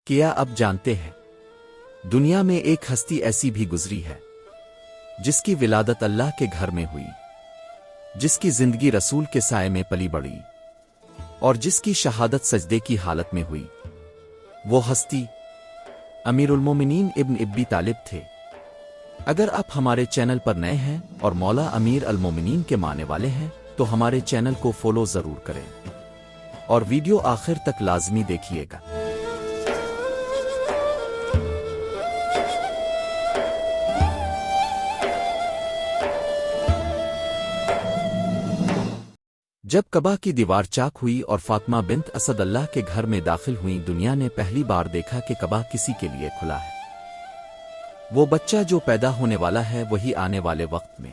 کیا اب جانتے ہیں دنیا میں ایک ہستی ایسی بھی گزری ہے جس کی ولادت اللہ کے گھر میں ہوئی، جس کی زندگی رسول کے سائے میں پلی بڑھی اور جس کی شہادت سجدے کی حالت میں ہوئی؟ وہ ہستی امیر المومنین ابن ابی طالب تھے۔ اگر آپ ہمارے چینل پر نئے ہیں اور مولا امیر المومنین کے ماننے والے ہیں تو ہمارے چینل کو فالو ضرور کریں اور ویڈیو آخر تک لازمی دیکھیے گا۔ جب کعبہ کی دیوار چاک ہوئی اور فاطمہ بنت اسد اللہ کے گھر میں داخل ہوئیں، دنیا نے پہلی بار دیکھا کہ کعبہ کسی کے لیے کھلا ہے۔ وہ بچہ جو پیدا ہونے والا ہے وہی آنے والے وقت میں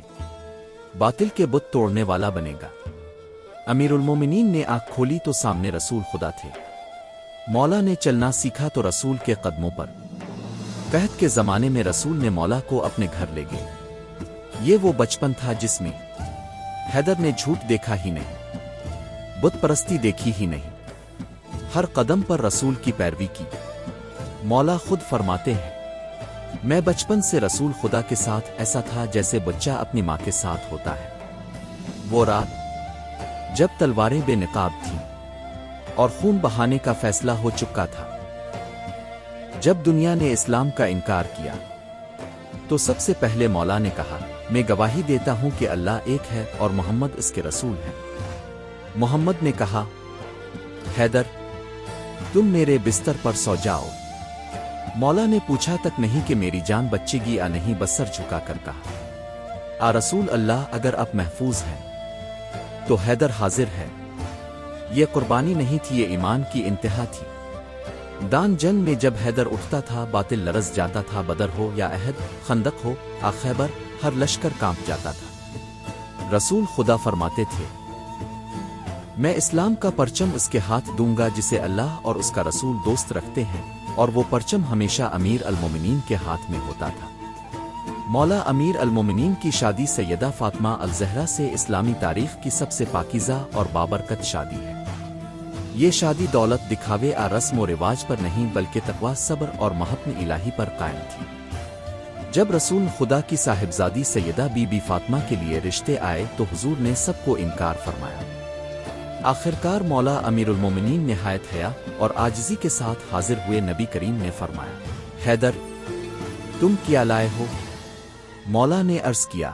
باطل کے بت توڑنے والا بنے گا۔ امیر المومنین نے آنکھ کھولی تو سامنے رسول خدا تھے۔ مولا نے چلنا سیکھا تو رسول کے قدموں پر۔ قحط کے زمانے میں رسول نے مولا کو اپنے گھر لے گئے۔ یہ وہ بچپن تھا جس میں حیدر نے جھوٹ دیکھا ہی نہیں، بت پرستی دیکھی ہی نہیں، ہر قدم پر رسول کی پیروی کی۔ مولا خود فرماتے ہیں، میں بچپن سے رسول خدا کے ساتھ ایسا تھا جیسے بچہ اپنی ماں کے ساتھ ہوتا ہے۔ وہ رات جب تلواریں بے نقاب تھیں اور خون بہانے کا فیصلہ ہو چکا تھا، جب دنیا نے اسلام کا انکار کیا تو سب سے پہلے مولا نے کہا، میں گواہی دیتا ہوں کہ اللہ ایک ہے اور محمد اس کے رسول ہیں۔ محمد نے کہا، حیدر تم میرے بستر پر سو جاؤ۔ مولا نے پوچھا تک نہیں کہ میری جان بچے گی یا نہیں، بس سر جھکا کر کہا، رسول اللہ اگر آپ محفوظ ہیں تو حیدر حاضر ہے۔ یہ قربانی نہیں تھی، یہ ایمان کی انتہا تھی۔ دان جنگ میں جب حیدر اٹھتا تھا باطل لرز جاتا تھا، بدر ہو یا احد، خندق ہو یا خیبر، ہر لشکر کانپ جاتا تھا۔ رسول خدا فرماتے تھے، میں اسلام کا پرچم اس کے ہاتھ دوں گا جسے اللہ اور اس کا رسول دوست رکھتے ہیں، اور وہ پرچم ہمیشہ امیر المومنین کے ہاتھ میں ہوتا تھا۔ مولا امیر المومنین کی شادی سیدہ فاطمہ الزہرا سے اسلامی تاریخ کی سب سے پاکیزہ اور بابرکت شادی ہے۔ یہ شادی دولت، دکھاوے اور رسم و رواج پر نہیں بلکہ تقوی، صبر اور محبت الہی پر قائم تھی۔ جب رسول خدا کی صاحبزادی سیدہ بی بی فاطمہ کے لیے رشتے آئے تو حضور نے سب کو انکار فرمایا۔ آخرکار مولا امیر المومنین نہایت حیا اور عاجزی کے ساتھ حاضر ہوئے۔ نبی کریم نے فرمایا، حیدر تم کیا لائے ہو؟ مولا نے عرض کیا،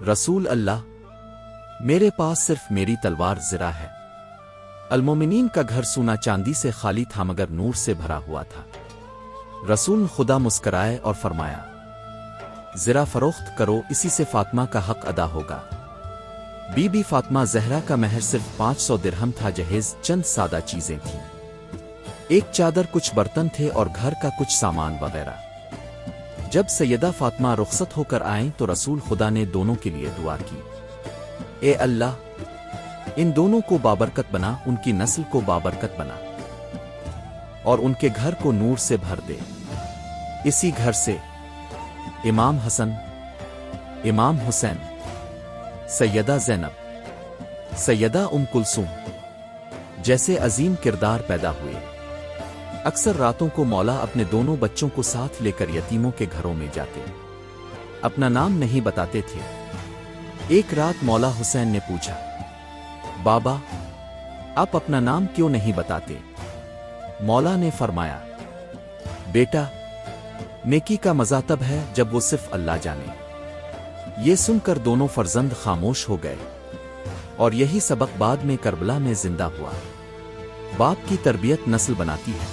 رسول اللہ میرے پاس صرف میری تلوار زرہ ہے۔ المومنین کا گھر سونا چاندی سے خالی تھا مگر نور سے بھرا ہوا تھا۔ رسول خدا مسکرائے اور فرمایا، زرہ فروخت کرو، اسی سے فاطمہ کا حق ادا ہوگا۔ بی بی فاطمہ زہرا کا مہر صرف 500 درہم تھا، جہیز چند سادہ چیزیں تھیں، ایک چادر، کچھ برتن تھے اور گھر کا کچھ سامان وغیرہ۔ جب سیدہ فاطمہ رخصت ہو کر آئیں تو رسول خدا نے دونوں کے لیے دعا کی، اے اللہ ان دونوں کو بابرکت بنا، ان کی نسل کو بابرکت بنا اور ان کے گھر کو نور سے بھر دے۔ اسی گھر سے امام حسن، امام حسین، سیدہ زینب، سیدہ ام کلثوم جیسے عظیم کردار پیدا ہوئے۔ اکثر راتوں کو مولا اپنے دونوں بچوں کو ساتھ لے کر یتیموں کے گھروں میں جاتے، اپنا نام نہیں بتاتے تھے۔ ایک رات مولا حسین نے پوچھا، بابا آپ اپنا نام کیوں نہیں بتاتے؟ مولا نے فرمایا، بیٹا نیکی کا مزہ تب ہے جب وہ صرف اللہ جانے۔ یہ سن کر دونوں فرزند خاموش ہو گئے اور یہی سبق بعد میں کربلا میں زندہ ہوا۔ باپ کی تربیت نسل بناتی ہے۔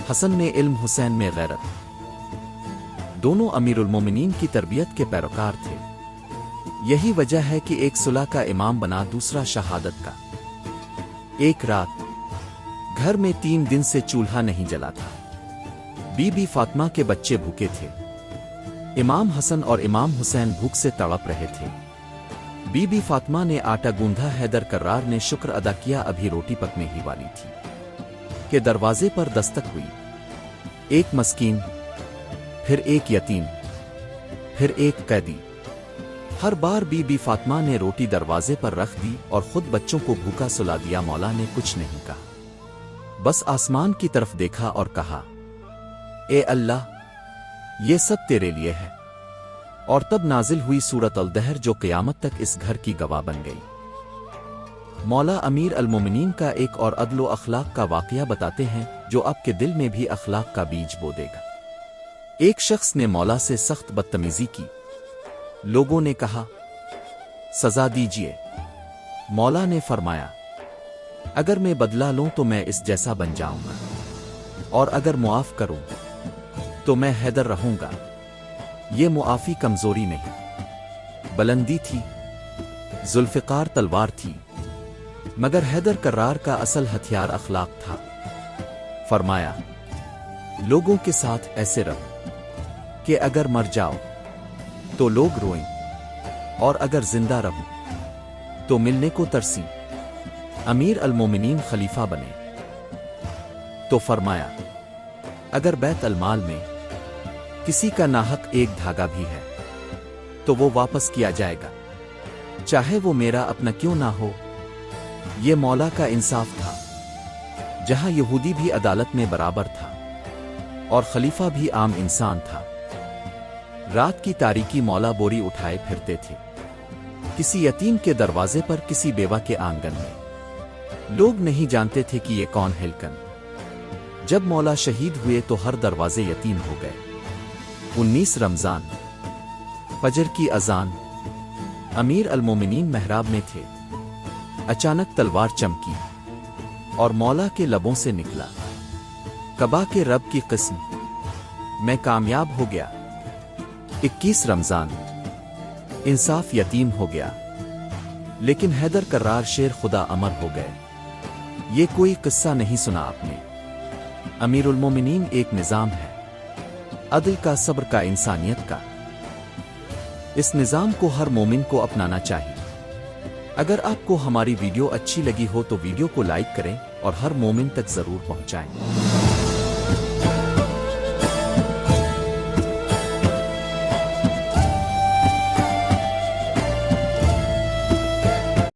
حسن میں علم، حسین میں غیرت، دونوں امیر المومنین کی تربیت کے پیروکار تھے۔ یہی وجہ ہے کہ ایک صلح کا امام بنا، دوسرا شہادت کا۔ ایک رات گھر میں 3 دن سے چولہا نہیں جلا تھا۔ بی بی فاطمہ کے بچے بھوکے تھے، امام حسن اور امام حسین بھوک سے تڑپ رہے تھے۔ بی بی فاطمہ نے آٹا گوندھا، حیدر کرار نے شکر ادا کیا، ابھی روٹی پکنے ہی والی تھی کہ دروازے پر دستک ہوئی۔ ایک مسکین، پھر ایک یتیم، پھر ایک قیدی۔ ہر بار بی بی فاطمہ نے روٹی دروازے پر رکھ دی اور خود بچوں کو بھوکا سلا دیا۔ مولا نے کچھ نہیں کہا، بس آسمان کی طرف دیکھا اور کہا، اے اللہ، یہ سب تیرے لیے ہے۔ اور تب نازل ہوئی سورۃ الدہر جو قیامت تک اس گھر کی گواہ بن گئی۔ مولا امیر المومنین کا ایک اور عدل و اخلاق کا واقعہ بتاتے ہیں جو آپ کے دل میں بھی اخلاق کا بیج بو دے گا۔ ایک شخص نے مولا سے سخت بدتمیزی کی۔ لوگوں نے کہا، سزا دیجیے۔ مولا نے فرمایا، اگر میں بدلہ لوں تو میں اس جیسا بن جاؤں گا، اور اگر معاف کروں تو میں حیدر رہوں گا۔ یہ معافی کمزوری نہیں، بلندی تھی۔ ذوالفقار تلوار تھی، مگر حیدر کرار کا اصل ہتھیار اخلاق تھا۔ فرمایا، لوگوں کے ساتھ ایسے رہو کہ اگر مر جاؤ تو لوگ روئیں، اور اگر زندہ رہو تو ملنے کو ترسیں۔ امیر المومنین خلیفہ بنے تو فرمایا، اگر بیت المال میں کسی کا ناحق ایک دھاگا بھی ہے تو وہ واپس کیا جائے گا، چاہے وہ میرا اپنا کیوں نہ ہو۔ یہ مولا کا انصاف تھا، جہاں یہودی بھی عدالت میں برابر تھا اور خلیفہ بھی عام انسان تھا۔ رات کی تاریکی مولا بوری اٹھائے پھرتے تھے، کسی یتیم کے دروازے پر، کسی بیوہ کے آنگن میں۔ لوگ نہیں جانتے تھے کہ یہ کون ہلکن۔ جب مولا شہید ہوئے تو ہر دروازے یتیم ہو گئے۔ 19 رمضان، فجر کی اذان، امیر المومنین محراب میں تھے۔ اچانک تلوار چمکی اور مولا کے لبوں سے نکلا، کعبہ کے رب کی قسم، میں کامیاب ہو گیا۔ 21 رمضان، انصاف یتیم ہو گیا، لیکن حیدر کرار شیر خدا امر ہو گئے۔ یہ کوئی قصہ نہیں سنا آپ نے۔ امیر المومنین ایک نظام ہے، عدل کا، صبر کا، انسانیت کا۔ اس نظام کو ہر مومن کو اپنانا چاہیے۔ اگر آپ کو ہماری ویڈیو اچھی لگی ہو تو ویڈیو کو لائک کریں اور ہر مومن تک ضرور پہنچائیں۔